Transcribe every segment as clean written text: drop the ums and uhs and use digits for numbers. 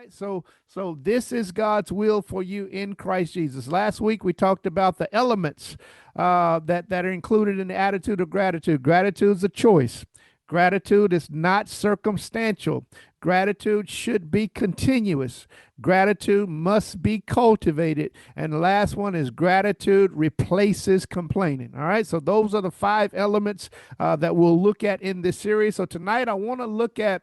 right, so this is God's will for you in Christ Jesus. Last week we talked about the elements that are included in the attitude of gratitude. Gratitude is a choice. Gratitude is not circumstantial. Gratitude should be continuous. Gratitude must be cultivated. And the last one is gratitude replaces complaining. All right. So those are the 5 elements that we'll look at in this series. So tonight I want to look at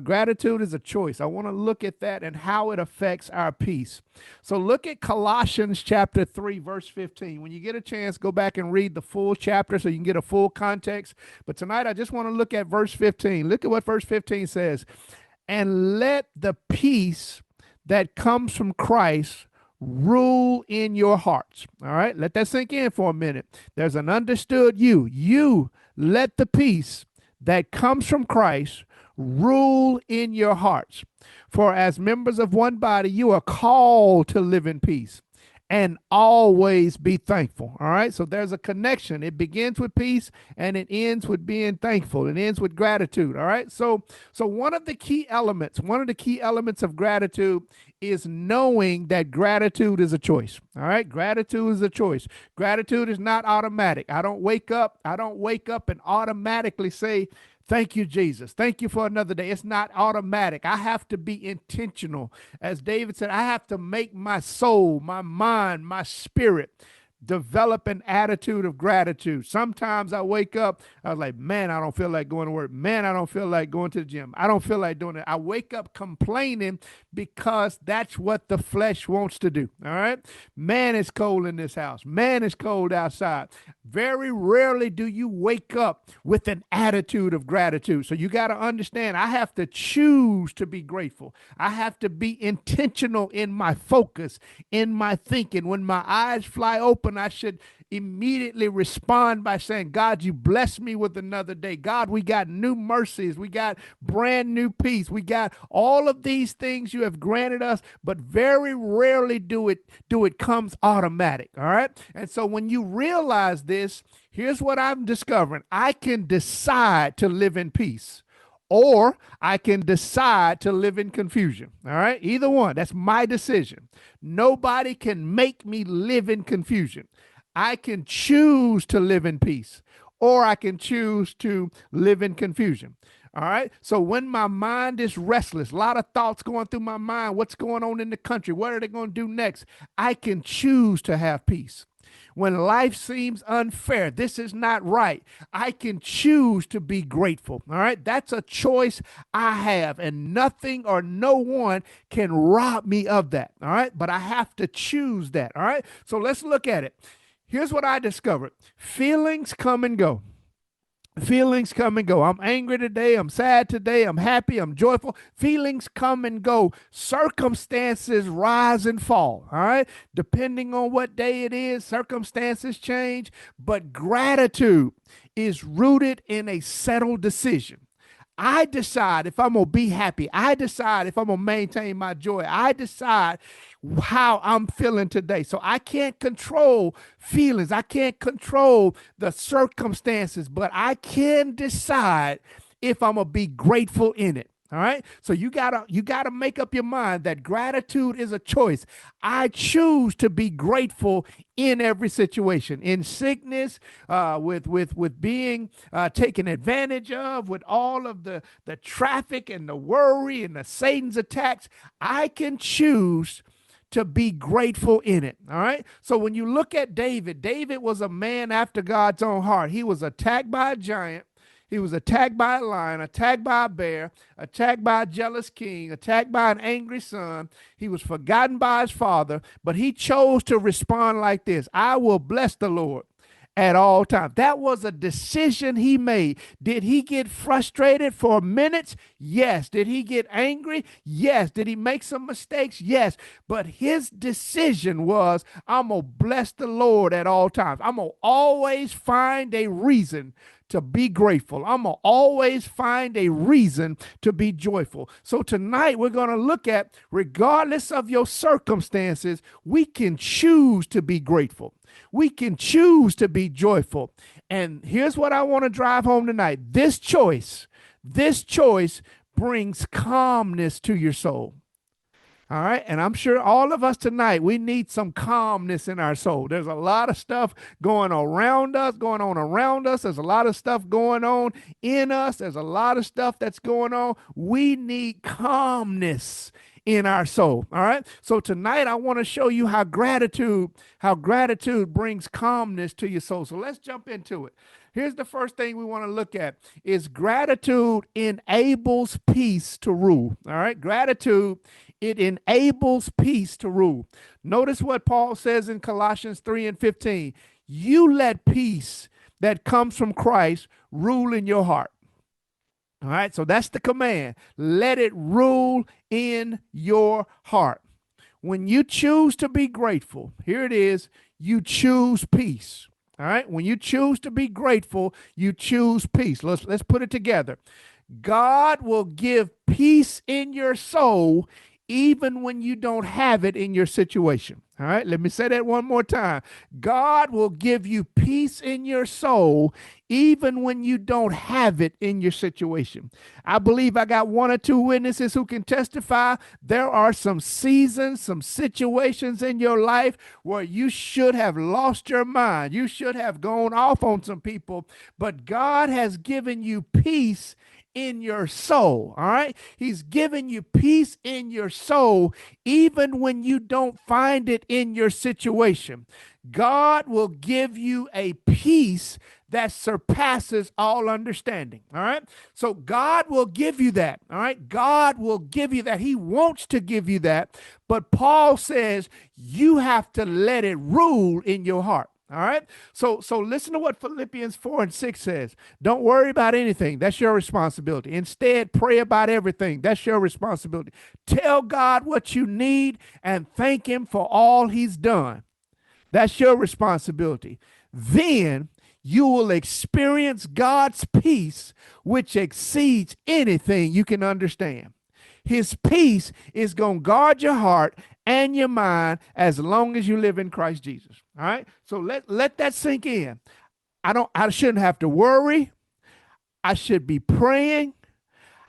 gratitude as a choice. I want to look at that and how it affects our peace. So look at Colossians chapter 3, verse 15. When you get a chance, go back and read the full chapter so you can get a full context. But tonight I just want to look at verse 15. Look at what verse 15 says. And let the peace that comes from Christ rule in your hearts. All right, let that sink in for a minute. There's an understood you. You let the peace that comes from Christ rule in your hearts. For as members of one body, you are called to live in peace and always be thankful. All right. So there's a connection. It begins with peace and it ends with being thankful. It ends with gratitude. All right. So one of the key elements of gratitude is knowing that gratitude is a choice. All right. Gratitude is a choice. Gratitude is not automatic. I don't wake up and automatically say, thank you, Jesus. Thank you for another day. It's not automatic. I have to be intentional. As David said, I have to make my soul, my mind, my spirit develop an attitude of gratitude. Sometimes I wake up, I was like, man, I don't feel like going to work. Man, I don't feel like going to the gym. I don't feel like doing it. I wake up complaining because that's what the flesh wants to do. All right. Man, it's cold in this house. Man, it's cold outside. Very rarely do you wake up with an attitude of gratitude. So you got to understand, I have to choose to be grateful. I have to be intentional in my focus, in my thinking. When my eyes fly open, I should immediately respond by saying, God, you bless me with another day. God, we got new mercies. We got brand new peace. We got all of these things you have granted us, but very rarely do it comes automatic. All right. And so when you realize this, here's what I'm discovering. I can decide to live in peace, or I can decide to live in confusion. All right. Either one. That's my decision. Nobody can make me live in confusion. I can choose to live in peace, or I can choose to live in confusion. All right. So when my mind is restless, a lot of thoughts going through my mind, what's going on in the country? What are they going to do next? I can choose to have peace. When life seems unfair, this is not right, I can choose to be grateful. All right. That's a choice I have, and nothing or no one can rob me of that. All right. But I have to choose that. All right. So let's look at it. Here's what I discovered. Feelings come and go. Feelings come and go. I'm angry today. I'm sad today. I'm happy. I'm joyful. Feelings come and go. Circumstances rise and fall. All right. Depending on what day it is, circumstances change. But gratitude is rooted in a settled decision. I decide if I'm going to be happy. I decide if I'm going to maintain my joy. I decide how I'm feeling today. So I can't control feelings. I can't control the circumstances, but I can decide if I'm going to be grateful in it. All right. So you gotta make up your mind that gratitude is a choice. I choose to be grateful in every situation, in sickness, with being taken advantage of, with all of the traffic and the worry and the Satan's attacks. I can choose to be grateful in it. All right. So when you look at David, David was a man after God's own heart. He was attacked by a giant. He was attacked by a lion, attacked by a bear, attacked by a jealous king, attacked by an angry son. He was forgotten by his father, but he chose to respond like this: I will bless the Lord at all times. That was a decision he made. Did he get frustrated for minutes? Yes. Did he get angry? Yes. Did he make some mistakes? Yes. But his decision was, I'm going to bless the Lord at all times. I'm going to always find a reason to be grateful. I'm going to always find a reason to be joyful. So tonight we're going to look at, regardless of your circumstances, we can choose to be grateful. We can choose to be joyful. And here's what I want to drive home tonight. This choice brings calmness to your soul. All right. And I'm sure all of us tonight, we need some calmness in our soul. There's a lot of stuff going around us, going on around us. There's a lot of stuff going on in us. There's a lot of stuff that's going on. We need calmness in our soul. All right. So tonight I want to show you how gratitude brings calmness to your soul. So let's jump into it. Here's the first thing we want to look at is gratitude enables peace to rule. All right. Gratitude, it enables peace to rule. Notice what Paul says in Colossians 3:15. You let peace that comes from Christ rule in your heart. All right. So that's the command. Let it rule in your heart. When you choose to be grateful, here it is, you choose peace. All right. When you choose to be grateful, you choose peace. Let's put it together. God will give peace in your soul even when you don't have it in your situation. All right, let me say that one more time. God will give you peace in your soul even when you don't have it in your situation. I believe I got one or two witnesses who can testify. There are some seasons, some situations in your life where you should have lost your mind. You should have gone off on some people, but God has given you peace in your soul. All right. He's given you peace in your soul, even when you don't find it in your situation. God will give you a peace that surpasses all understanding. All right. So God will give you that. All right. God will give you that. He wants to give you that. But Paul says you have to let it rule in your heart. All right. So listen to what Philippians 4:6 says. Don't worry about anything. That's your responsibility. Instead, pray about everything. That's your responsibility. Tell God what you need and thank him for all he's done. That's your responsibility. Then you will experience God's peace, which exceeds anything you can understand. His peace is going to guard your heart and your mind as long as you live in Christ Jesus. All right. So let that sink in. I shouldn't have to worry. I should be praying.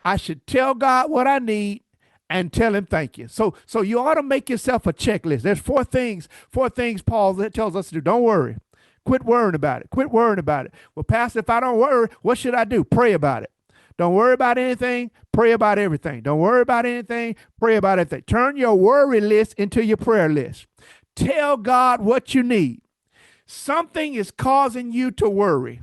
I should tell God what I need and tell him thank you. So you ought to make yourself a checklist. There's four things Paul tells us to do. Don't worry. Quit worrying about it. Quit worrying about it. Well, Pastor, if I don't worry, what should I do? Pray about it. Don't worry about anything. Pray about everything. Don't worry about anything. Pray about everything. Turn your worry list into your prayer list. Tell God what you need. Something is causing you to worry.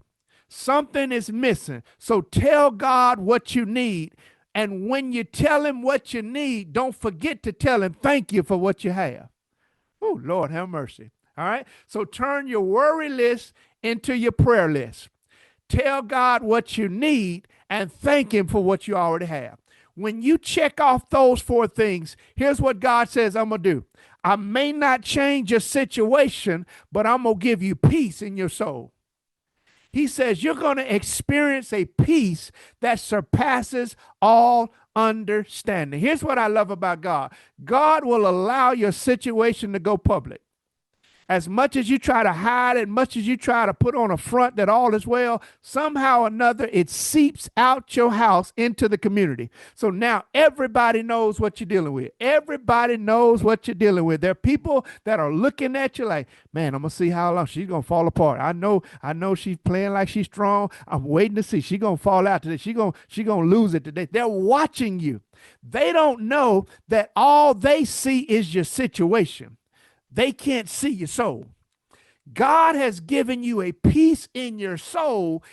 Something is missing. So tell God what you need. And when you tell him what you need, don't forget to tell him thank you for what you have. Oh, Lord, have mercy. All right. So turn your worry list into your prayer list. Tell God what you need and thank him for what you already have. When you check off those four things, here's what God says I'm going to do. I may not change your situation, but I'm going to give you peace in your soul. He says you're going to experience a peace that surpasses all understanding. Here's what I love about God. God will allow your situation to go public. As much as you try to hide it, much as you try to put on a front that all is well, somehow or another it seeps out your house into the community. So now everybody knows what you're dealing with. Everybody knows what you're dealing with. There are people that are looking at you like, man, I'm gonna see how long she's gonna fall apart. I know she's playing like she's strong. I'm waiting to see. She's gonna fall out today. She's gonna lose it today. They're watching you. They don't know that all they see is your situation. They can't see your soul. God has given you a peace in your soul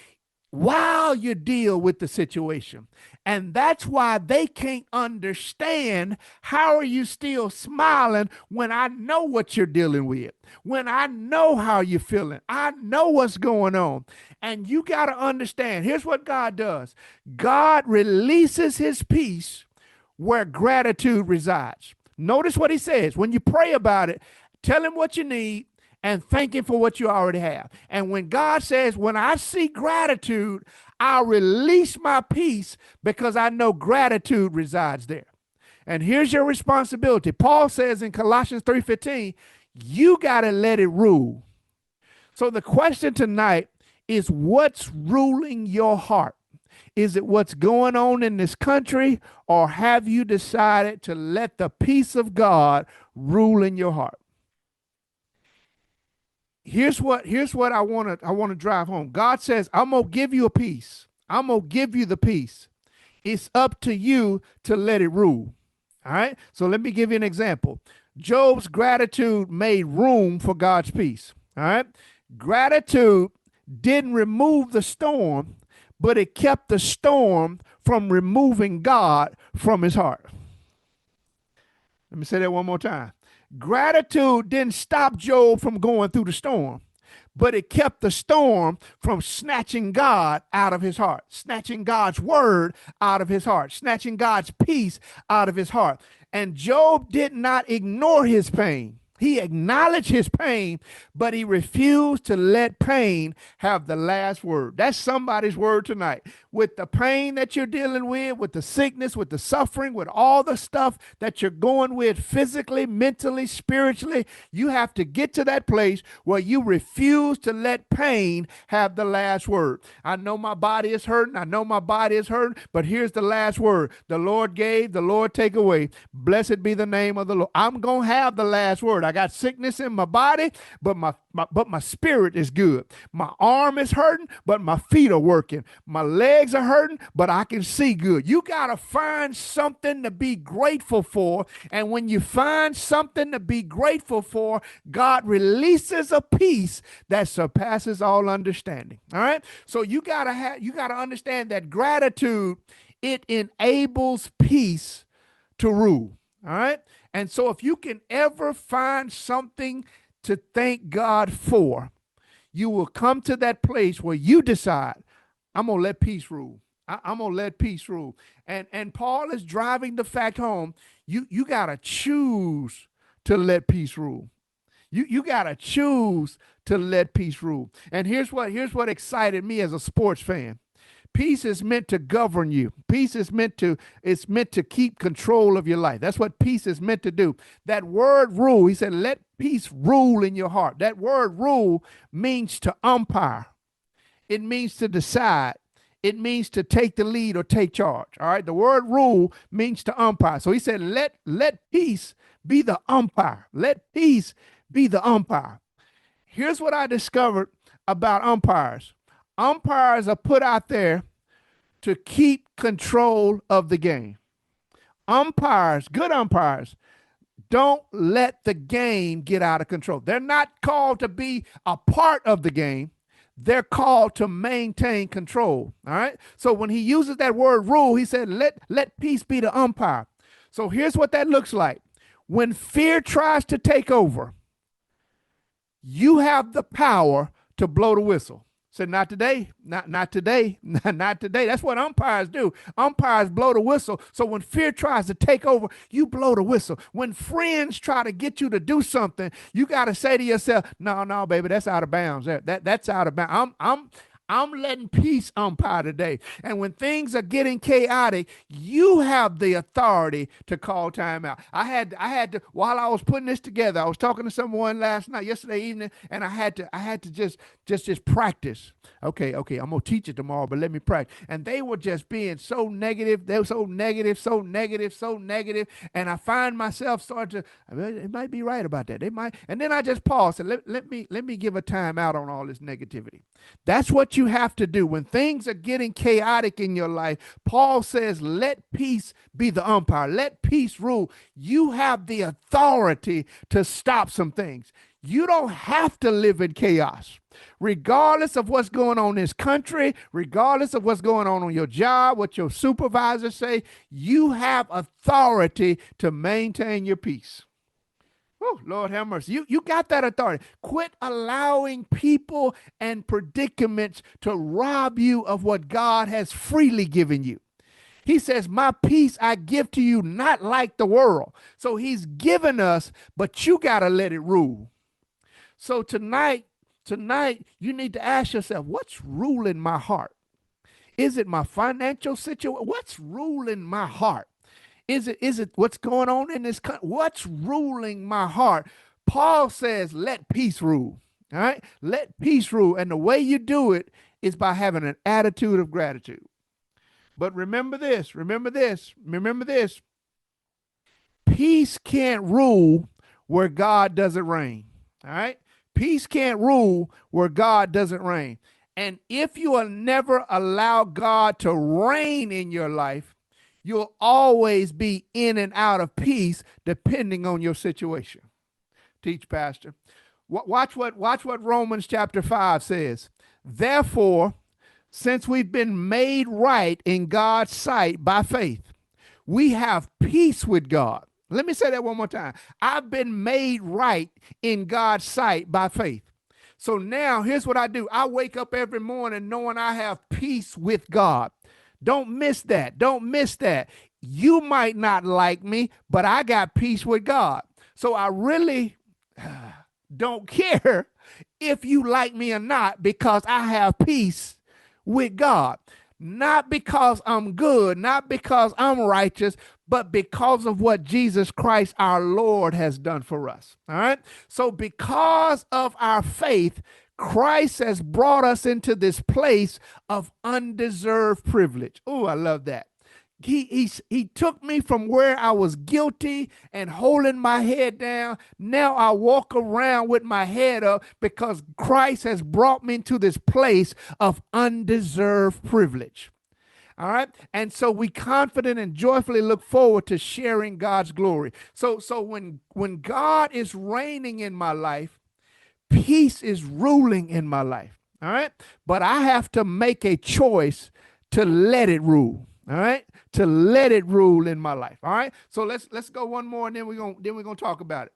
while you deal with the situation. And that's why they can't understand how are you still smiling when I know what you're dealing with, when I know how you're feeling. I know what's going on. And you got to understand, here's what God does. God releases his peace where gratitude resides. Notice what he says. When you pray about it, tell him what you need and thank him for what you already have. And when God says, when I see gratitude, I'll release my peace because I know gratitude resides there. And here's your responsibility. Paul says in Colossians 3:15, you got to let it rule. So the question tonight is, what's ruling your heart? Is it what's going on in this country, or have you decided to let the peace of God rule in your heart? Here's what I want to drive home. God says, I'm going to give you a peace. I'm going to give you the peace. It's up to you to let it rule. All right? So let me give you an example. Job's gratitude made room for God's peace. All right? Gratitude didn't remove the storm, but it kept the storm from removing God from his heart. Let me say that one more time. Gratitude didn't stop Job from going through the storm, but it kept the storm from snatching God out of his heart, snatching God's word out of his heart, snatching God's peace out of his heart. And Job did not ignore his pain. He acknowledged his pain, but he refused to let pain have the last word. That's somebody's word tonight. With the pain that you're dealing with the sickness, with the suffering, with all the stuff that you're going with physically, mentally, spiritually, you have to get to that place where you refuse to let pain have the last word. I know my body is hurting. I know my body is hurting, but here's the last word. The Lord gave, the Lord take away. Blessed be the name of the Lord. I'm going to have the last word. I got sickness in my body, but my spirit is good. My arm is hurting, but my feet are working. My legs are hurting, but I can see good. You got to find something to be grateful for. And when you find something to be grateful for, God releases a peace that surpasses all understanding. All right. So you got to understand that gratitude, it enables peace to rule. All right. And so if you can ever find something to thank God for, you will come to that place where you decide, I'm going to let peace rule. I'm going to let peace rule. And Paul is driving the fact home. You got to choose to let peace rule. You got to choose to let peace rule. And here's what excited me as a sports fan. Peace is meant to govern you. Peace is meant to keep control of your life. That's what peace is meant to do. That word rule, he said, let peace rule in your heart. That word rule means to umpire. It means to decide. It means to take the lead or take charge. All right. The word rule means to umpire. So he said, let peace be the umpire. Let peace be the umpire. Here's what I discovered about umpires. Umpires are put out there to keep control of the game. Umpires, good umpires, don't let the game get out of control. They're not called to be a part of the game. They're called to maintain control. All right. So when he uses that word rule, he said, let peace be the umpire. So here's what that looks like. When fear tries to take over, you have the power to blow the whistle. Said, not today, not today, not today. That's what umpires do. Umpires blow the whistle. So when fear tries to take over, you blow the whistle. When friends try to get you to do something, you got to say to yourself, no, baby, that's out of bounds. That's out of bounds. I'm letting peace umpire today. And when things are getting chaotic, you have the authority to call time out. I had to, while I was putting this together, I was talking to someone yesterday evening, and I had to just practice. Okay, I'm gonna teach it tomorrow, but let me practice. And they were just being so negative. They were so negative. And I find myself starting to, it might be right about that. They might. And then I just paused and let me give a time out on all this negativity. That's what you have to do when things are getting chaotic in your life. Paul says, let peace be the umpire. Let peace rule. You have the authority to stop some things. You don't have to live in chaos. Regardless of what's going on in this country, regardless of what's going on your job, what your supervisors say, you have authority to maintain your peace. Oh, Lord have mercy. You got that authority. Quit allowing people and predicaments to rob you of what God has freely given you. He says, my peace I give to you, not like the world. So he's given us, but you got to let it rule. So tonight, you need to ask yourself, what's ruling my heart? Is it my financial situation? What's ruling my heart? Is it what's going on in this country? What's ruling my heart? Paul says, let peace rule. All right? Let peace rule. And the way you do it is by having an attitude of gratitude. But remember this, remember this, remember this. Peace can't rule where God doesn't reign. All right? Peace can't rule where God doesn't reign. And if you will never allow God to reign in your life, you'll always be in and out of peace depending on your situation. Teach, Pastor. Watch what Romans chapter 5 says. Therefore, since we've been made right in God's sight by faith, we have peace with God. Let me say that one more time. I've been made right in God's sight by faith. So now here's what I do. I wake up every morning knowing I have peace with God. Don't miss that. Don't miss that. You might not like me, but I got peace with God. So I really don't care if you like me or not, because I have peace with God. Not because I'm good, not because I'm righteous, but because of what Jesus Christ our Lord has done for us. All right. So because of our faith, Christ has brought us into this place of undeserved privilege. Oh, I love that. He took me from where I was guilty and holding my head down. Now I walk around with my head up because Christ has brought me into this place of undeserved privilege. All right. And so we confident and joyfully look forward to sharing God's glory. So when God is reigning in my life, peace is ruling in my life. All right. But I have to make a choice to let it rule. All right. To let it rule in my life. All right. So let's go one more, and then we're gonna talk about it.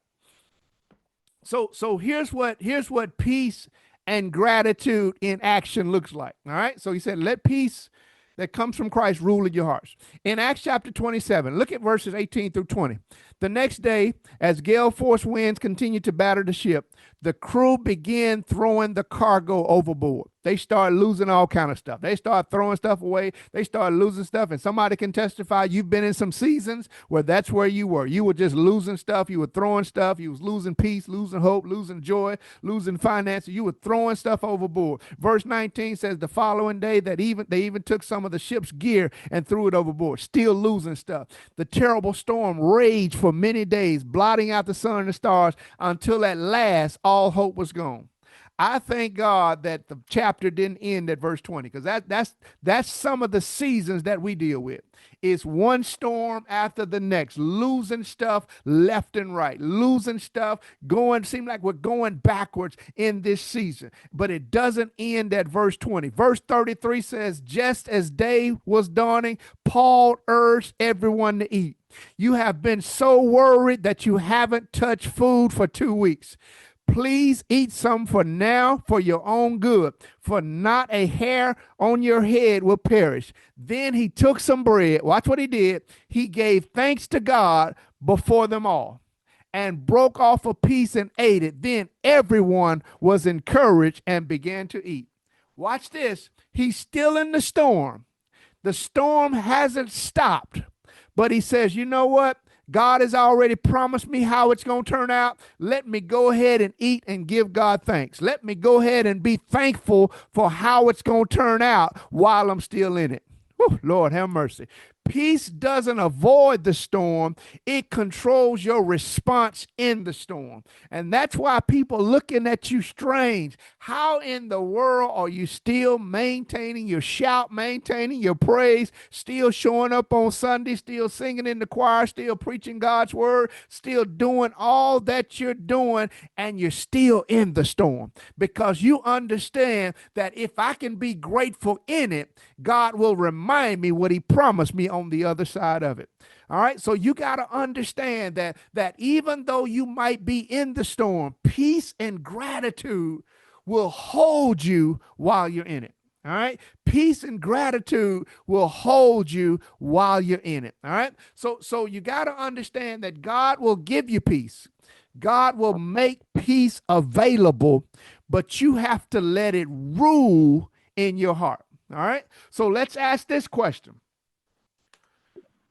So here's what peace and gratitude in action looks like. All right. So he said, let peace that comes from Christ rule in your hearts. In Acts chapter 27, look at verses 18 through 20. The next day, as gale force winds continued to batter the ship, the crew began throwing the cargo overboard. They started losing all kind of stuff. They started throwing stuff away. They started losing stuff. And somebody can testify, you've been in some seasons where that's where you were. You were just losing stuff. You were throwing stuff. You was losing peace, losing hope, losing joy, losing finances. You were throwing stuff overboard. Verse 19 says the following day that they even took some of the ship's gear and threw it overboard, still losing stuff. The terrible storm raged for many days, blotting out the sun and the stars until at last all hope was gone. I thank God that the chapter didn't end at verse 20, because that's some of the seasons that we deal with. It's one storm after the next, losing stuff left and right, losing stuff, seem like we're going backwards in this season. But it doesn't end at verse 20. Verse 33 says, just as day was dawning, Paul urged everyone to eat. You have been so worried that you haven't touched food for 2 weeks. Please eat some for now for your own good, for not a hair on your head will perish. Then he took some bread. Watch what he did. He gave thanks to God before them all and broke off a piece and ate it. Then everyone was encouraged and began to eat. Watch this. He's still in the storm. The storm hasn't stopped, but he says, you know what? God has already promised me how it's going to turn out. Let me go ahead and eat and give God thanks. Let me go ahead and be thankful for how it's going to turn out while I'm still in it. Whew, Lord, have mercy. Peace doesn't avoid the storm. It controls your response in the storm. And that's why people looking at you strange. How in the world are you still maintaining your shout, maintaining your praise, still showing up on Sunday, still singing in the choir, still preaching God's word, still doing all that you're doing, and you're still in the storm? Because you understand that if I can be grateful in it, God will remind me what he promised me on the other side of it. All right. So you got to understand that even though you might be in the storm, peace and gratitude will hold you while you're in it. All right. Peace and gratitude will hold you while you're in it. All right. So you got to understand that God will give you peace. God will make peace available, but you have to let it rule in your heart. All right. So let's ask this question.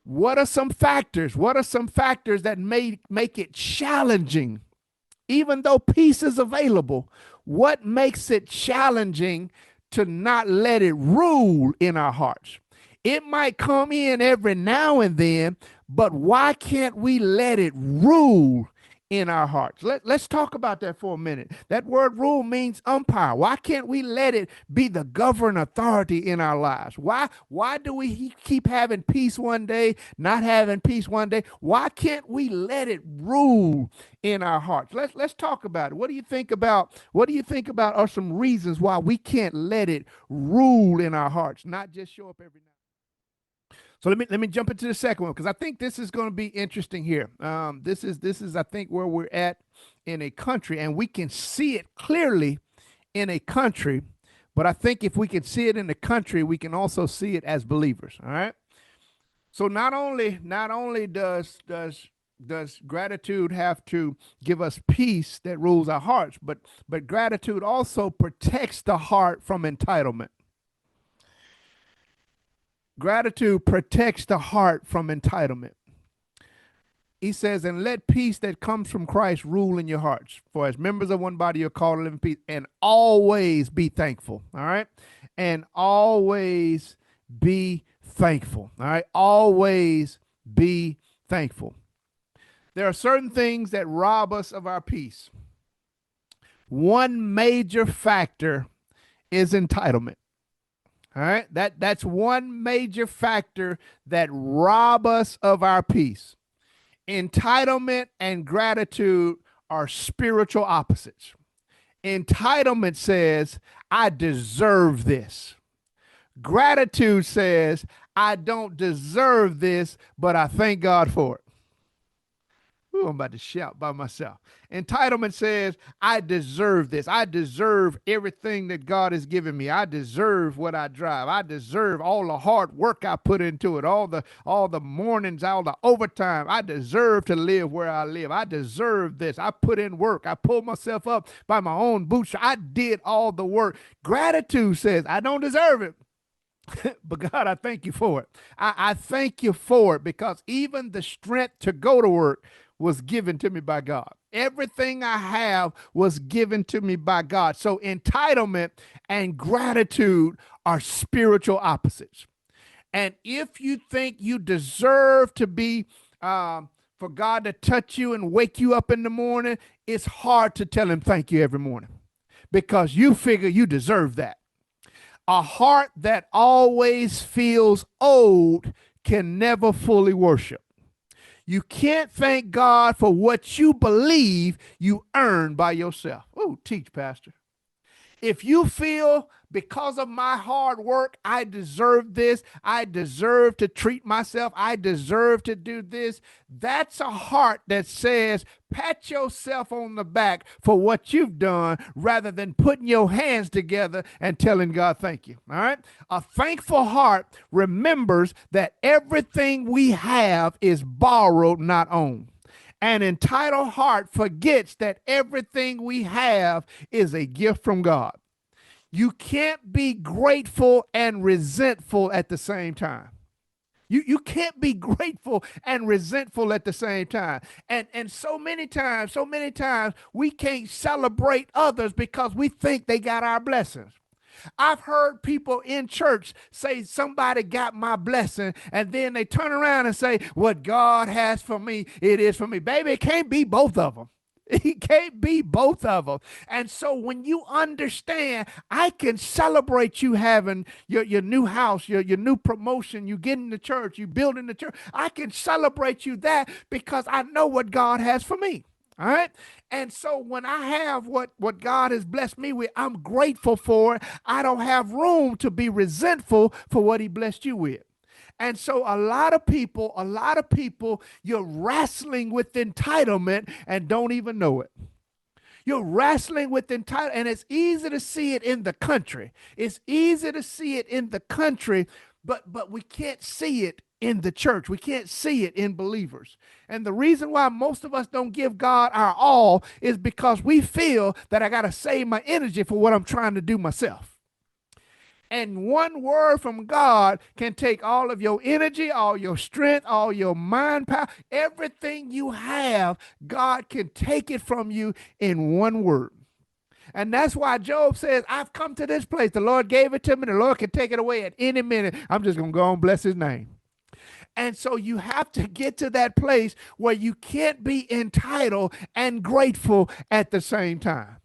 What are some factors? What are some factors that may make it challenging? Even though peace is available, what makes it challenging to not let it rule in our hearts? It might come in every now and then, but why can't we let it rule in our hearts? Let's talk about that for a minute. That word rule means umpire. Why can't we let it be the governing authority in our lives? Why do we keep having peace one day, not having peace one day? Why can't we let it rule in our hearts? Let's talk about it. What do you think about are some reasons why we can't let it rule in our hearts, not just show up every night? So let me jump into the second one, because I think this is going to be interesting here. This is I think where we're at in a country, and we can see it clearly in a country. But I think if we can see it in the country, we can also see it as believers. All right. So not only does gratitude have to give us peace that rules our hearts, but gratitude also protects the heart from entitlement. Gratitude protects the heart from entitlement. He says, and let peace that comes from Christ rule in your hearts. For as members of one body, you're called to live in peace, and always be thankful. All right. And always be thankful. All right. Always be thankful. There are certain things that rob us of our peace. One major factor is entitlement. All right. That's one major factor that rob us of our peace. Entitlement and gratitude are spiritual opposites. Entitlement says, I deserve this. Gratitude says, I don't deserve this, but I thank God for it. Ooh, I'm about to shout by myself. Entitlement says, I deserve this. I deserve everything that God has given me. I deserve what I drive. I deserve all the hard work I put into it, all the mornings, all the overtime. I deserve to live where I live. I deserve this. I put in work. I pulled myself up by my own bootstraps. I did all the work. Gratitude says, I don't deserve it. But God, I thank you for it. I thank you for it, because even the strength to go to work was given to me by God. Everything I have was given to me by God. So entitlement and gratitude are spiritual opposites. And if you think you deserve to be, for God to touch you and wake you up in the morning, it's hard to tell him thank you every morning, because you figure you deserve that. A heart that always feels owed can never fully worship. You can't thank God for what you believe you earned by yourself. Oh, teach, Pastor. If you feel because of my hard work, I deserve this, I deserve to treat myself, I deserve to do this, that's a heart that says, pat yourself on the back for what you've done, rather than putting your hands together and telling God thank you. All right. A thankful heart remembers that everything we have is borrowed, not owned. An entitled heart forgets that everything we have is a gift from God. You can't be grateful and resentful at the same time. You can't be grateful and resentful at the same time. And so many times we can't celebrate others because we think they got our blessings. I've heard people in church say somebody got my blessing, and then they turn around and say, what God has for me, it is for me. Baby, it can't be both of them. It can't be both of them. And so when you understand, I can celebrate you having your new house, your new promotion, you getting the church, you building the church. I can celebrate you that because I know what God has for me. All right. And so when I have what God has blessed me with, I'm grateful for it. I don't have room to be resentful for what he blessed you with. And so a lot of people, you're wrestling with entitlement and don't even know it. You're wrestling with entitlement, and it's easy to see it in the country. It's easy to see it in the country, but we can't see it in the church. We can't see it in believers. And the reason why most of us don't give God our all is because we feel that I got to save my energy for what I'm trying to do myself. And one word from God can take all of your energy, all your strength, all your mind power, everything you have. God can take it from you in one word. And that's why Job says, I've come to this place. The Lord gave it to me. The Lord can take it away at any minute. I'm just going to go and bless his name. And so you have to get to that place where you can't be entitled and grateful at the same time.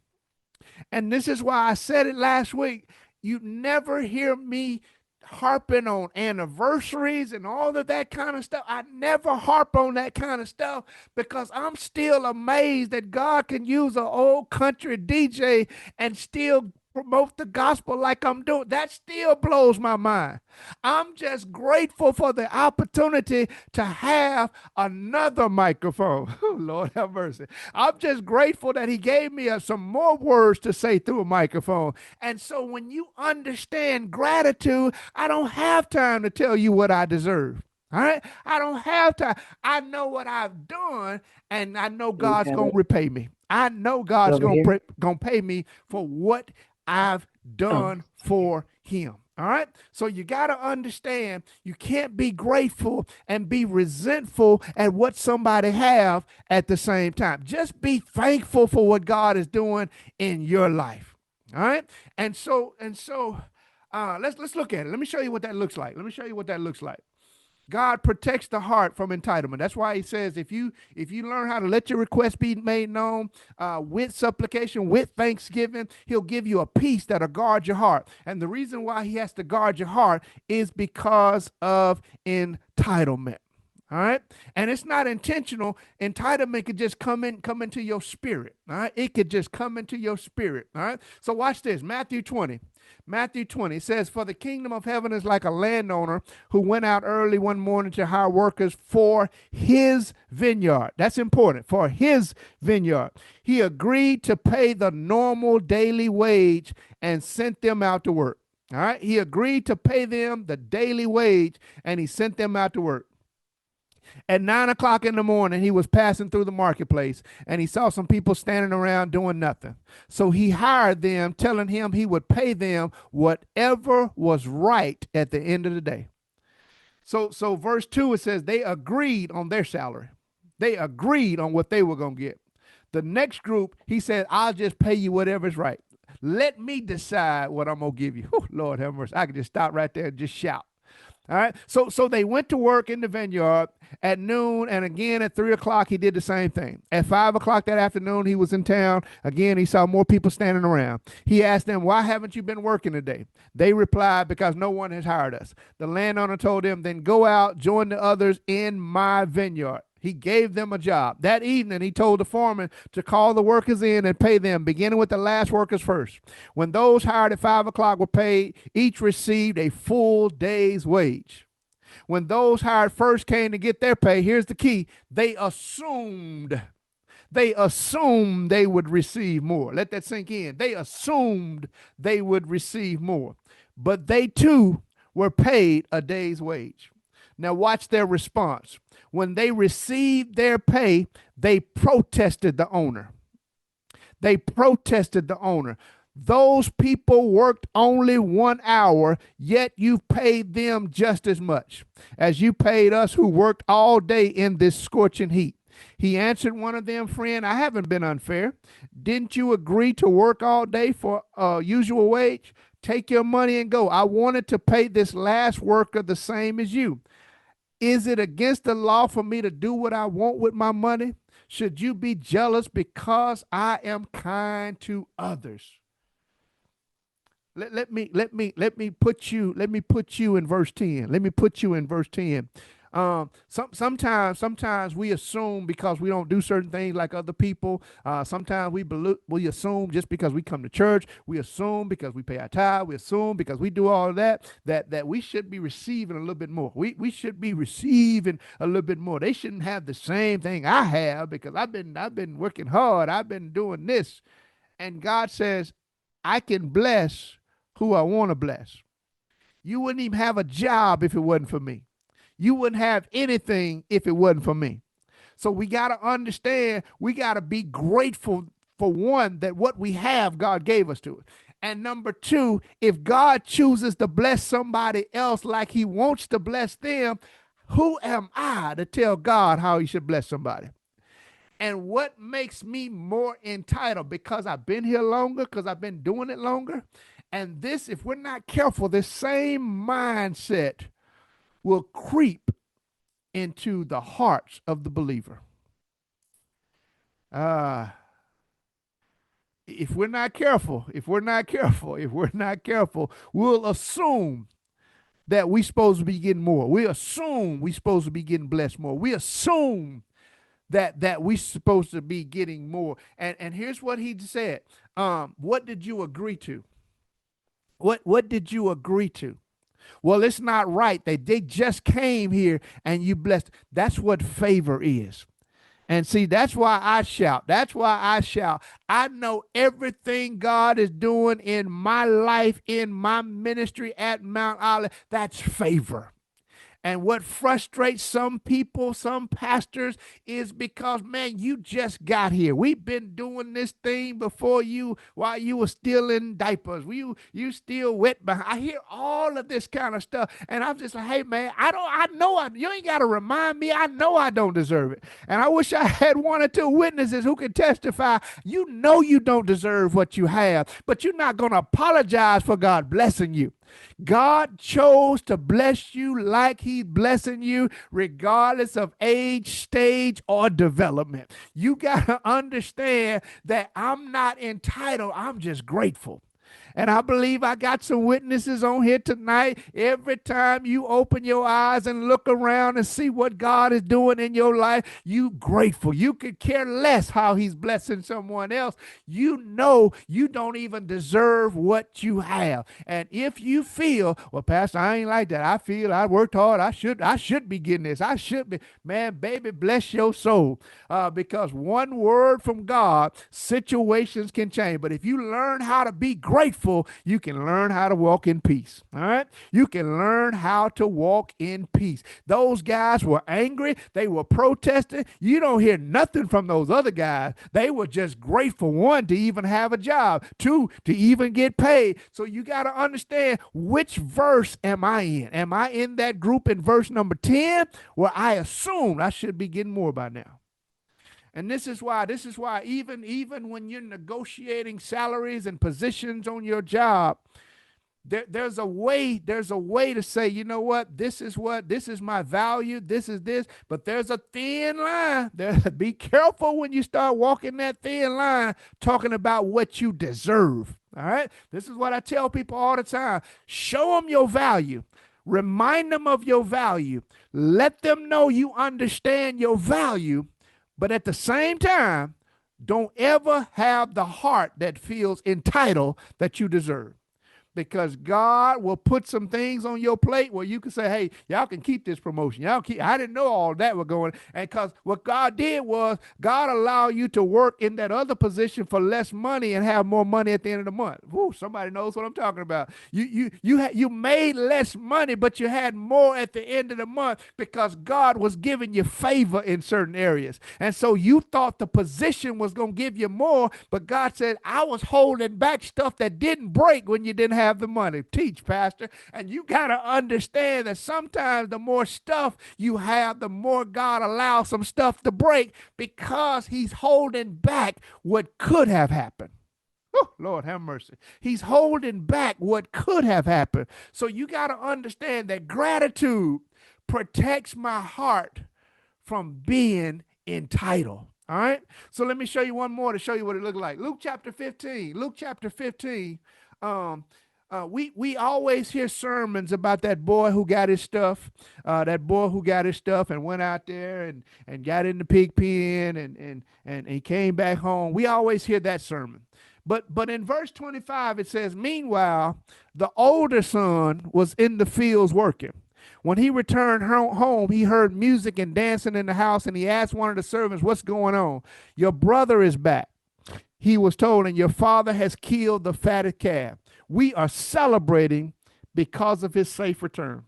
And this is why I said it last week. You never hear me harping on anniversaries and all of that kind of stuff. I never harp on that kind of stuff because I'm still amazed that God can use an old country DJ and still promote the gospel like I'm doing. That still blows my mind. I'm just grateful for the opportunity to have another microphone. Oh, Lord have mercy. I'm just grateful that he gave me some more words to say through a microphone. And so when you understand gratitude, I don't have time to tell you what I deserve. All right. I don't have to. I know what I've done, and I know God's going to repay me. I know God's going to pay me for what I've done for him. All right. So you got to understand you can't be grateful and be resentful at what somebody have at the same time. Just be thankful for what God is doing in your life. All right. And so let's look at it. Let me show you what that looks like. God protects the heart from entitlement. That's why he says, if you learn how to let your request be made known with supplication, with thanksgiving, he'll give you a peace that'll guard your heart. And the reason why he has to guard your heart is because of entitlement. All right. And it's not intentional. Entitlement could just come into your spirit. All right. It could just come into your spirit. All right. So watch this. Matthew 20 says, for the kingdom of heaven is like a landowner who went out early one morning to hire workers for his vineyard. That's important. For his vineyard. He agreed to pay the normal daily wage and sent them out to work. All right. He agreed to pay them the daily wage and he sent them out to work. At 9 o'clock in the morning, he was passing through the marketplace and he saw some people standing around doing nothing. So he hired them, telling him he would pay them whatever was right at the end of the day. So verse 2, it says they agreed on their salary. They agreed on what they were going to get. The next group, he said, I'll just pay you whatever's right. Let me decide what I'm going to give you. Oh, Lord have mercy. I could just stop right there and just shout. All right. So they went to work in the vineyard at noon, and again at 3 o'clock, he did the same thing. At 5 o'clock that afternoon, he was in town. Again, he saw more people standing around. He asked them, why haven't you been working today? They replied, because no one has hired us. The landowner told them, then go out, join the others in my vineyard. He gave them a job. That evening, he told the foreman to call the workers in and pay them, beginning with the last workers first. When those hired at 5 o'clock were paid, each received a full day's wage. When those hired first came to get their pay, here's the key, they assumed they would receive more. Let that sink in. They assumed they would receive more. But they too were paid a day's wage. Now watch their response. When they received their pay, they protested the owner. Those people worked only 1 hour, yet you paid them just as much as you paid us who worked all day in this scorching heat. He answered one of them, friend, I haven't been unfair. Didn't you agree to work all day for usual wage? Take your money and go. I wanted to pay this last worker the same as you. Is it against the law for me to do what I want with my money? Should you be jealous because I am kind to others? Let me put you in verse 10. Sometimes we assume because we don't do certain things like other people. Sometimes we assume just because we come to church, we assume because we pay our tithe, we assume because we do all of that we should be receiving a little bit more. We should be receiving a little bit more. They shouldn't have the same thing I have because I've been working hard. I've been doing this. And God says, I can bless who I want to bless. You wouldn't even have a job if it wasn't for me. You wouldn't have anything if it wasn't for me. So we got to understand, we got to be grateful for one, that what we have, God gave us to it. And number two, if God chooses to bless somebody else like he wants to bless them, who am I to tell God how he should bless somebody? And what makes me more entitled? Because I've been here longer, because I've been doing it longer. And this, if we're not careful, this same mindset will creep into the hearts of the believer. If we're not careful, we'll assume that we supposed to be getting more. We assume we supposed to be getting blessed more. We assume that we supposed to be getting more. And here's what he said. What did you agree to? What did you agree to? Well, it's not right. They just came here and you blessed. That's what favor is. And see, that's why I shout. That's why I shout. I know everything God is doing in my life, in my ministry at Mount Olive. That's favor. And what frustrates some people, some pastors, is because, man, you just got here. We've been doing this thing before you while you were still in diapers. You still wet behind. I hear all of this kind of stuff. And I'm just like, hey, man, you ain't got to remind me. I know I don't deserve it. And I wish I had one or two witnesses who could testify. You know you don't deserve what you have, but you're not going to apologize for God blessing you. God chose to bless you like he's blessing you, regardless of age, stage, or development. You got to understand that I'm not entitled. I'm just grateful. And I believe I got some witnesses on here tonight. Every time you open your eyes and look around and see what God is doing in your life, you grateful. You could care less how he's blessing someone else. You know you don't even deserve what you have. And if you feel, well, Pastor, I ain't like that. I feel I worked hard. I should be getting this. I should be. Man, baby, bless your soul. Because one word from God, situations can change. But if you learn how to be grateful, you can learn how to walk in peace. All right? You can learn how to walk in peace. Those guys were angry. They were protesting. You don't hear nothing from those other guys. They were just grateful, one, to even have a job, two, to even get paid. So you got to understand, which verse am I in? Am I in that group in verse number 10 where I assumed I should be getting more by now? And this is why even when you're negotiating salaries and positions on your job, there's a way to say, you know what, this is my value, this is this, but there's a thin line. Be careful when you start walking that thin line, talking about what you deserve. All right. This is what I tell people all the time. Show them your value. Remind them of your value. Let them know you understand your value. But at the same time, don't ever have the heart that feels entitled that you deserve. Because God will put some things on your plate where you can say, hey, y'all can keep this promotion. I didn't know all that was going. And because what God did was God allowed you to work in that other position for less money and have more money at the end of the month. Woo, somebody knows what I'm talking about. You made less money, but you had more at the end of the month because God was giving you favor in certain areas. And so you thought the position was going to give you more, but God said, I was holding back stuff that didn't break when you didn't have the money. Teach, Pastor. And you got to understand that sometimes the more stuff you have, the more God allows some stuff to break because he's holding back what could have happened. Oh, Lord have mercy. He's holding back what could have happened. So you got to understand that gratitude protects my heart from being entitled. All right. So let me show you one more to show you what it looked like. Luke chapter 15. We always hear sermons about that boy who got his stuff, and went out there and got in the pig pen and he came back home. We always hear that sermon. But in verse 25, it says, meanwhile, the older son was in the fields working. When he returned home, he heard music and dancing in the house, and he asked one of the servants, what's going on? Your brother is back, he was told, and your father has killed the fatted calf. We are celebrating because of his safe return.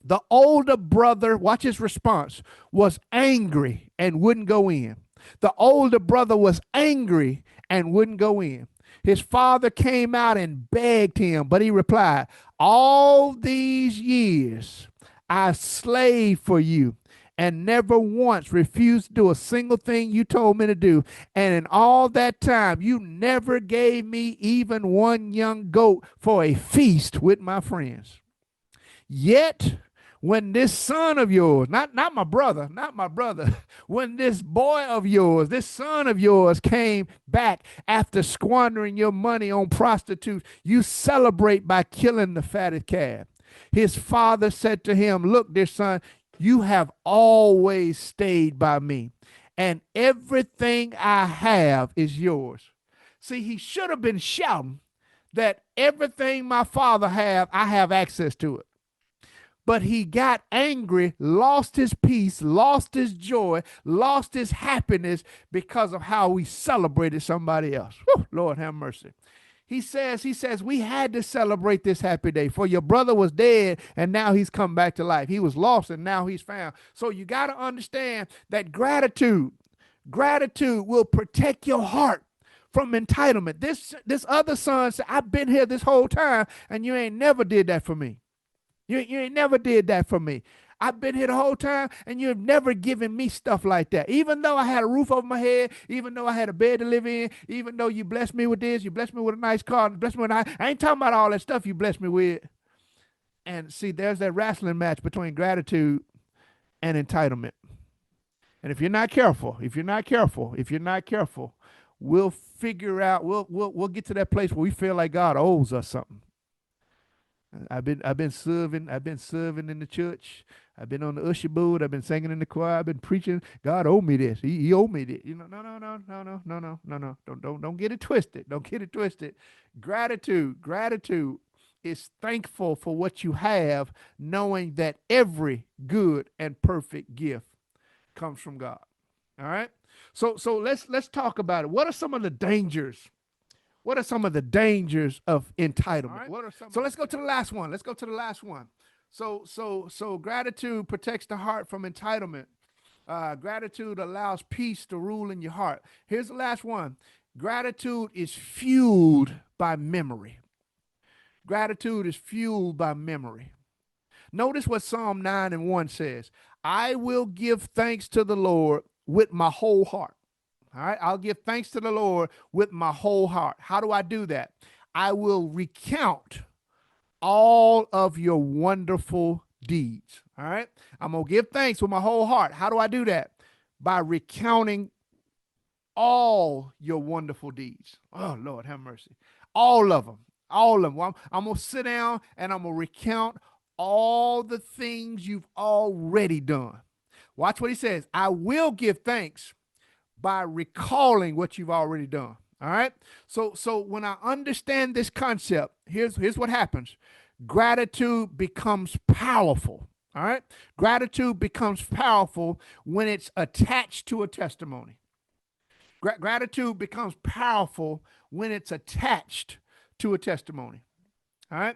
The older brother, watch his response, was angry and wouldn't go in. The older brother was angry and wouldn't go in. His father came out and begged him, but he replied, all these years I slaved for you and never once refused to do a single thing you told me to do. And in all that time, you never gave me even one young goat for a feast with my friends. Yet, when this son of yours, not my brother, not my brother, when this boy of yours, this son of yours came back after squandering your money on prostitutes, you celebrate by killing the fatted calf. His father said to him, look, dear son, you have always stayed by me, and everything I have is yours. See, he should have been shouting that everything my father have, I have access to it. But he got angry, lost his peace, lost his joy, lost his happiness because of how we celebrated somebody else. Whew, Lord have mercy. He says, we had to celebrate this happy day, for your brother was dead and now he's come back to life. He was lost and now he's found. So you got to understand that gratitude will protect your heart from entitlement. This other son said, I've been here this whole time and you ain't never did that for me. You ain't never did that for me. I've been here the whole time, and you've never given me stuff like that. Even though I had a roof over my head, even though I had a bed to live in, even though you blessed me with this, you blessed me with a nice car, you blessed me with I ain't talking about all that stuff you blessed me with. And see, there's that wrestling match between gratitude and entitlement. And if you're not careful, we'll figure out, we'll get to that place where we feel like God owes us something. I've been serving in the church. I've been on the usher board. I've been singing in the choir. I've been preaching. God owed me this. He owed me this. No. Don't get it twisted. Don't get it twisted. Gratitude is thankful for what you have, knowing that every good and perfect gift comes from God. All right. So let's talk about it. What are some of the dangers? What are some of the dangers of entitlement? Right. So let's go to the last one. So gratitude protects the heart from entitlement. Gratitude allows peace to rule in your heart. Here's the last one. Gratitude is fueled by memory. Gratitude is fueled by memory. Notice what Psalm 9:1 says. I will give thanks to the Lord with my whole heart. All right, I'll give thanks to the Lord with my whole heart. How do I do that? I will recount all of your wonderful deeds. All right, I'm going to give thanks with my whole heart. How do I do that? By recounting all your wonderful deeds. Oh, Lord, have mercy. All of them. I'm going to sit down and I'm going to recount all the things you've already done. Watch what he says. I will give thanks by recalling what you've already done. All right. So when I understand this concept, here's what happens. Gratitude becomes powerful. All right. Gratitude becomes powerful when it's attached to a testimony. Gratitude becomes powerful when it's attached to a testimony. All right.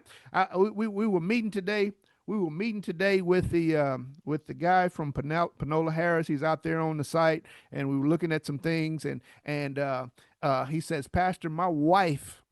We were meeting today. With the guy from Panola Harris. He's out there on the site, and we were looking at some things, and he says, Pastor, my wife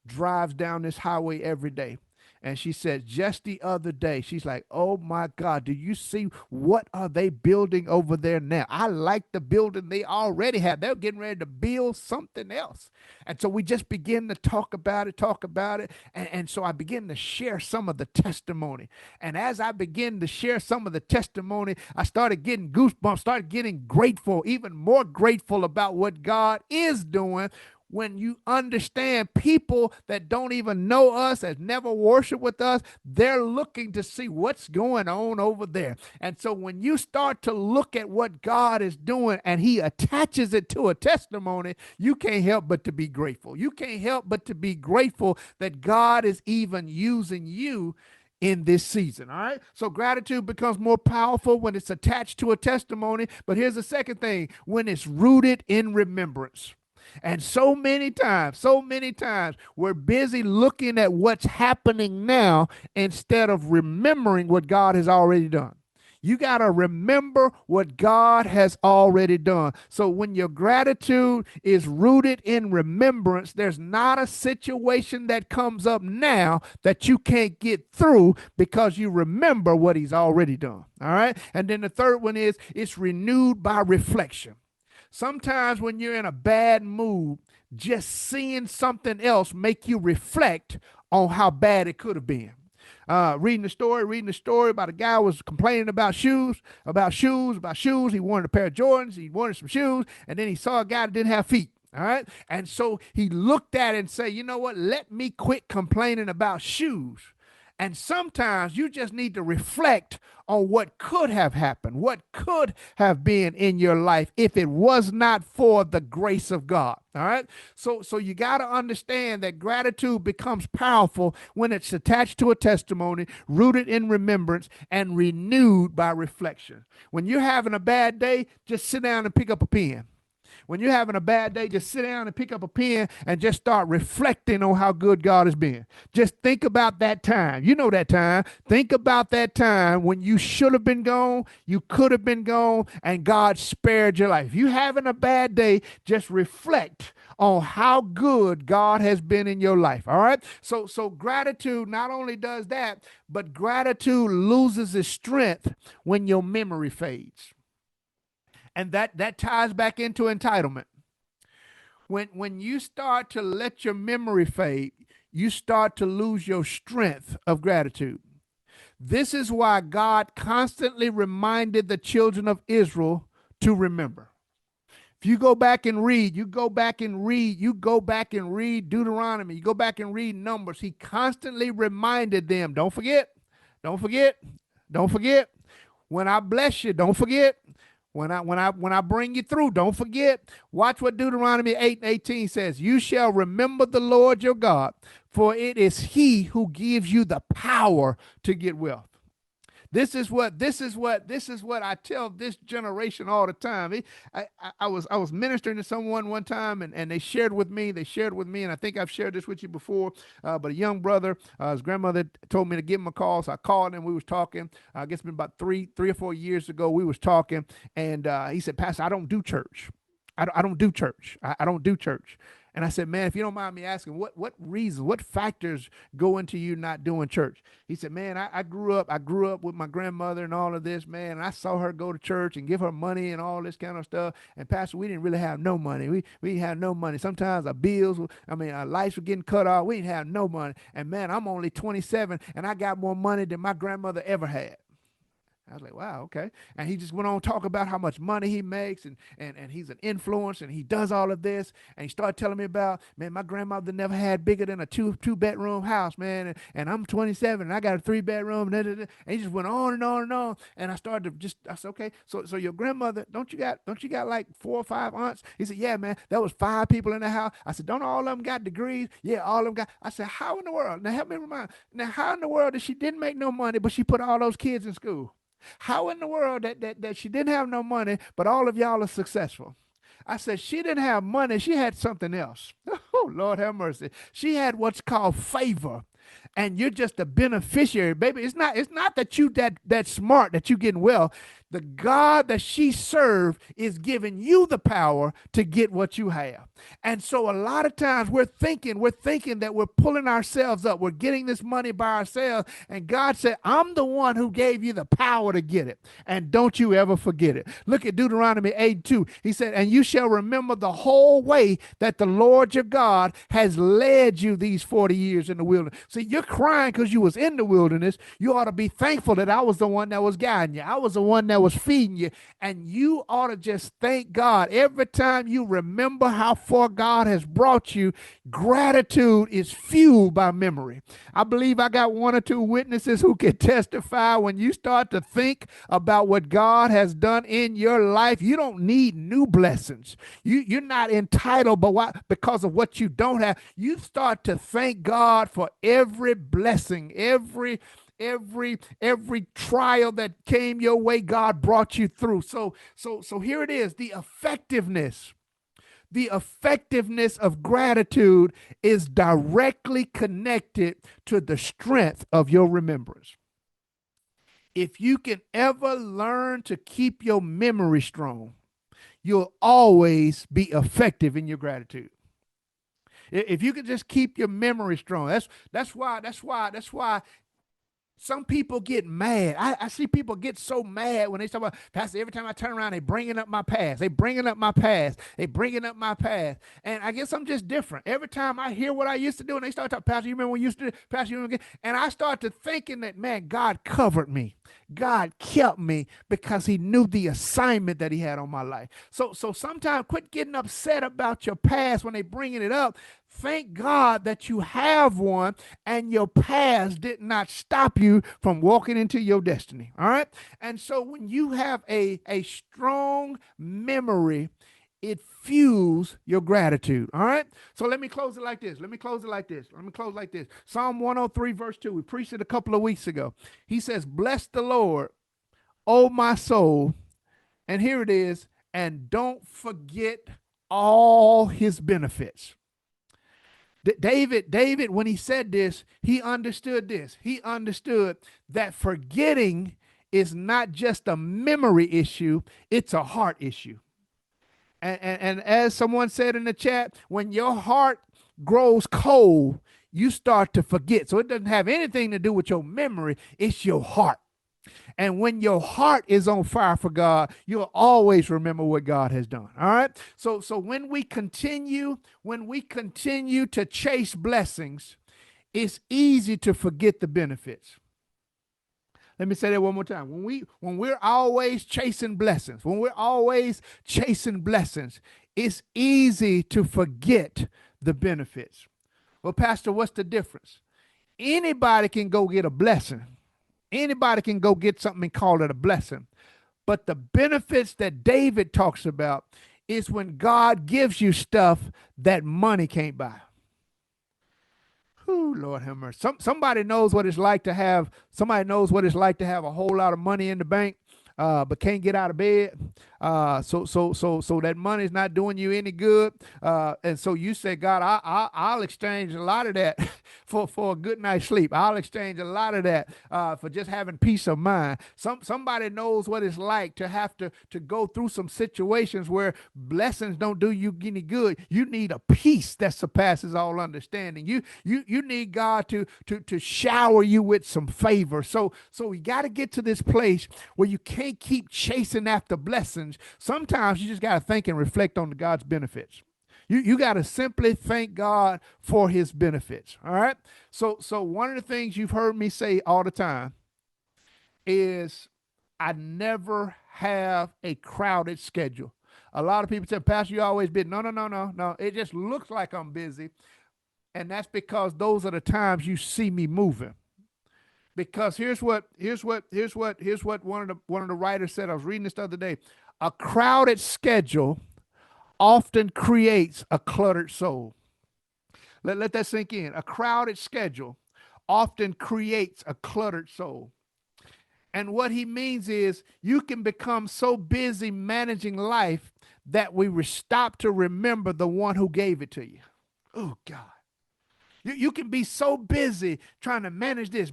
drives down this highway every day. And she said just the other day, she's like, oh my God, do you see what are they building over there now? I like the building they already have. They're getting ready to build something else. And so we just begin to talk about it. And so I begin to share some of the testimony. And as I begin to share some of the testimony, I started getting goosebumps, started getting grateful, even more grateful about what God is doing. When you understand people that don't even know us, that never worship with us, they're looking to see what's going on over there. And so when you start to look at what God is doing and he attaches it to a testimony, you can't help but to be grateful. You can't help but to be grateful that God is even using you in this season. All right. So gratitude becomes more powerful when it's attached to a testimony. But here's the second thing, when it's rooted in remembrance. And so many times, we're busy looking at what's happening now instead of remembering what God has already done. You got to remember what God has already done. So when your gratitude is rooted in remembrance, there's not a situation that comes up now that you can't get through because you remember what he's already done. All right. And then the third one is it's renewed by reflection. Sometimes when you're in a bad mood, just seeing something else make you reflect on how bad it could have been. Reading the story about a guy who was complaining about shoes. He wanted a pair of Jordans. He wanted some shoes. And then he saw a guy that didn't have feet. All right. And so he looked at it and said, you know what? Let me quit complaining about shoes. And sometimes you just need to reflect on what could have happened, what could have been in your life if it was not for the grace of God. All right. So you got to understand that gratitude becomes powerful when it's attached to a testimony, rooted in remembrance, and renewed by reflection. When you're having a bad day, just sit down and pick up a pen. When you're having a bad day, just sit down and pick up a pen and just start reflecting on how good God has been. Just think about that time. You know that time. Think about that time when you should have been gone, you could have been gone, and God spared your life. If you're having a bad day, just reflect on how good God has been in your life. All right. So gratitude not only does that, but gratitude loses its strength when your memory fades. And that ties back into entitlement. When you start to let your memory fade, you start to lose your strength of gratitude. This is why God constantly reminded the children of Israel to remember. If you go back and read, you go back and read Deuteronomy, you go back and read Numbers, he constantly reminded them, don't forget, don't forget, don't forget. When I bless you, don't forget. When I bring you through, don't forget. Watch what Deuteronomy 8:18 says. You shall remember the Lord your God, for it is he who gives you the power to get wealth. This is what I tell this generation all the time. I was ministering to someone one time, and they shared with me, and I think I've shared this with you before. But a young brother, his grandmother told me to give him a call, so I called him. We was talking. I guess it's been about three or 4 years ago. We was talking, and he said, "Pastor, I don't do church. I don't do church. I don't do church." And I said, man, if you don't mind me asking, what reasons, what factors go into you not doing church? He said, man, I grew up with my grandmother and all of this, man. And I saw her go to church and give her money and all this kind of stuff. And Pastor, we didn't really have no money. We didn't have no money. Sometimes our bills, our lights were getting cut off. We didn't have no money. And man, I'm only 27 and I got more money than my grandmother ever had. I was like, wow, okay. And he just went on to talk about how much money he makes and he's an influencer and he does all of this. And he started telling me about, man, my grandmother never had bigger than a two-bedroom house, man. And I'm 27 and I got a 3-bedroom. And he just went on and on and on. And I said, okay, so your grandmother, don't you got like 4 or 5 aunts? He said, yeah, man, there was 5 people in the house. I said, don't all of them got degrees? Yeah, all of them got. I said, how in the world? Now help me remind. Now, how in the world that she didn't make no money, but she put all those kids in school? How in the world that she didn't have no money, but all of y'all are successful? I said, she didn't have money. She had something else. Oh, Lord have mercy. She had what's called favor. And you're just a beneficiary, baby. It's not that you that smart that you getting well. The God that she served is giving you the power to get what you have. And so a lot of times we're thinking that we're pulling ourselves up. We're getting this money by ourselves. And God said, I'm the one who gave you the power to get it. And don't you ever forget it. Look at Deuteronomy 8:2. He said, and you shall remember the whole way that the Lord your God has led you these 40 years in the wilderness. See, you're crying because you was in the wilderness. You ought to be thankful that I was the one that was guiding you. I was the one that was feeding you. And you ought to just thank God. Every time you remember how far God has brought you, gratitude is fueled by memory. I believe I got 1 or 2 witnesses who can testify. When you start to think about what God has done in your life, you don't need new blessings. You're not entitled because of what you don't have. You start to thank God for every blessing, every trial that came your way. God brought you through. So here it is. The effectiveness of gratitude is directly connected to the strength of your remembrance. If you can ever learn to keep your memory strong, you'll always be effective in your gratitude. If you can just keep your memory strong, that's why some people get mad. I see people get so mad when they talk about, Pastor, every time I turn around, they bringing up my past. They bringing up my past. They bringing up my past. And I guess I'm just different. Every time I hear what I used to do and they start talking, Pastor, you remember when you used to do, Pastor, you remember? And I start to thinking that, man, God covered me. God kept me because he knew the assignment that he had on my life. So sometimes quit getting upset about your past when they bringing it up. Thank God that you have one and your past did not stop you from walking into your destiny. All right. And so when you have a strong memory, it fuels your gratitude. All right. So let me close it like this. Let me close it like this. Let me close like this. Psalm 103, verse 2. We preached it a couple of weeks ago. He says, bless the Lord, oh my soul. And here it is. And don't forget all his benefits. David, when he said this, he understood this. He understood that forgetting is not just a memory issue, it's a heart issue. And as someone said in the chat, when your heart grows cold, you start to forget. So it doesn't have anything to do with your memory, it's your heart. And when your heart is on fire for God, you'll always remember what God has done. All right. So when we continue to chase blessings, it's easy to forget the benefits. Let me say that one more time. When we're always chasing blessings, it's easy to forget the benefits. Well, Pastor, what's the difference? Anybody can go get a blessing. Anybody can go get something and call it a blessing. But the benefits that David talks about is when God gives you stuff that money can't buy. Ooh, Lord have mercy. Somebody knows what it's like to have a whole lot of money in the bank, but can't get out of bed. So that money's not doing you any good. And so you say, God, I'll exchange a lot of that for a good night's sleep. I'll exchange a lot of that for just having peace of mind. Somebody knows what it's like to have to go through some situations where blessings don't do you any good. You need a peace that surpasses all understanding. You need God to shower you with some favor. So we got to get to this place where you can't keep chasing after blessings. Sometimes you just got to think and reflect on God's benefits. You got to simply thank God for his benefits. All right. So one of the things you've heard me say all the time is I never have a crowded schedule. A lot of people say, Pastor, you always busy. No. It just looks like I'm busy. And that's because those are the times you see me moving. Because here's what one of the writers said. I was reading this the other day. A crowded schedule often creates a cluttered soul. Let that sink in. A crowded schedule often creates a cluttered soul. And what he means is you can become so busy managing life that we stop to remember the one who gave it to you. Oh, God. You can be so busy trying to manage this,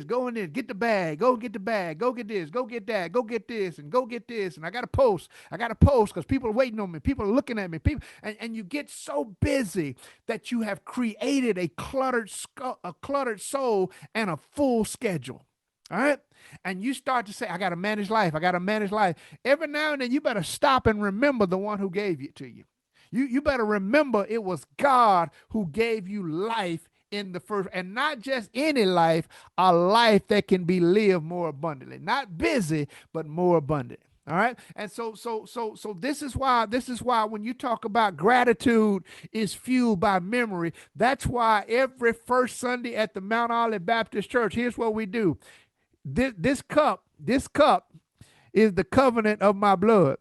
go in there, get the bag, go get the bag, go get this, go get that, go get this, and go get this. And I got to post because people are waiting on me. People are looking at me. And you get so busy that you have created a cluttered soul and a full schedule. All right. And you start to say, I got to manage life. Every now and then you better stop and remember the one who gave it to you. You better remember it was God who gave you life in the first, and not just any life, a life that can be lived more abundantly. Not busy, but more abundant. All right. And so this is why when you talk about gratitude is fueled by memory, that's why every first Sunday at the Mount Olive Baptist Church, here's what we do. This cup is the covenant of my blood.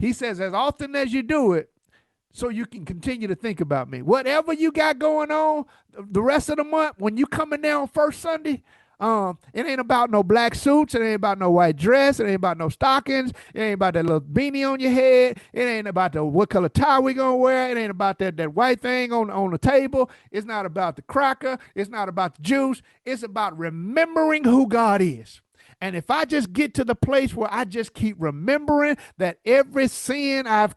He says, as often as you do it, so you can continue to think about me. Whatever you got going on the rest of the month, when you come in there on first Sunday, it ain't about no black suits. It ain't about no white dress. It ain't about no stockings. It ain't about that little beanie on your head. It ain't about what color tie we gonna wear. It ain't about that white thing on the table. It's not about the cracker. It's not about the juice. It's about remembering who God is. And if I just get to the place where I just keep remembering that every sin I've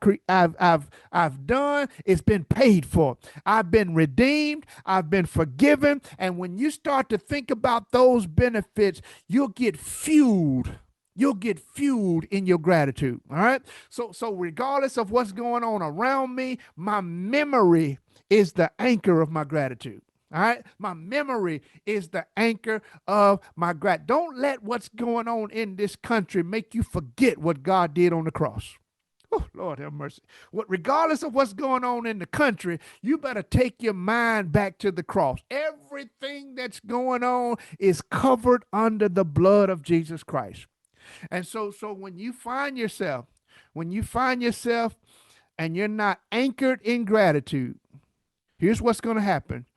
done, it's been paid for. I've been redeemed. I've been forgiven. And when you start to think about those benefits, you'll get fueled. You'll get fueled in your gratitude. All right. So regardless of what's going on around me, my memory is the anchor of my gratitude. All right. My memory is the anchor of my gratitude. Don't let what's going on in this country make you forget what God did on the cross. Oh, Lord have mercy. Regardless of what's going on in the country, you better take your mind back to the cross. Everything that's going on is covered under the blood of Jesus Christ. And so when you find yourself and you're not anchored in gratitude, here's what's going to happen.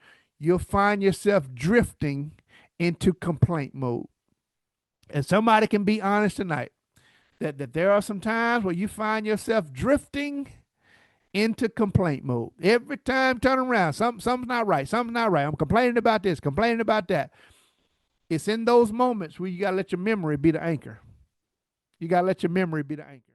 You'll find yourself drifting into complaint mode. And somebody can be honest tonight that there are some times where you find yourself drifting into complaint mode. Every time turn around, something's not right. Something's not right. I'm complaining about this, complaining about that. It's in those moments where you got to let your memory be the anchor. You got to let your memory be the anchor.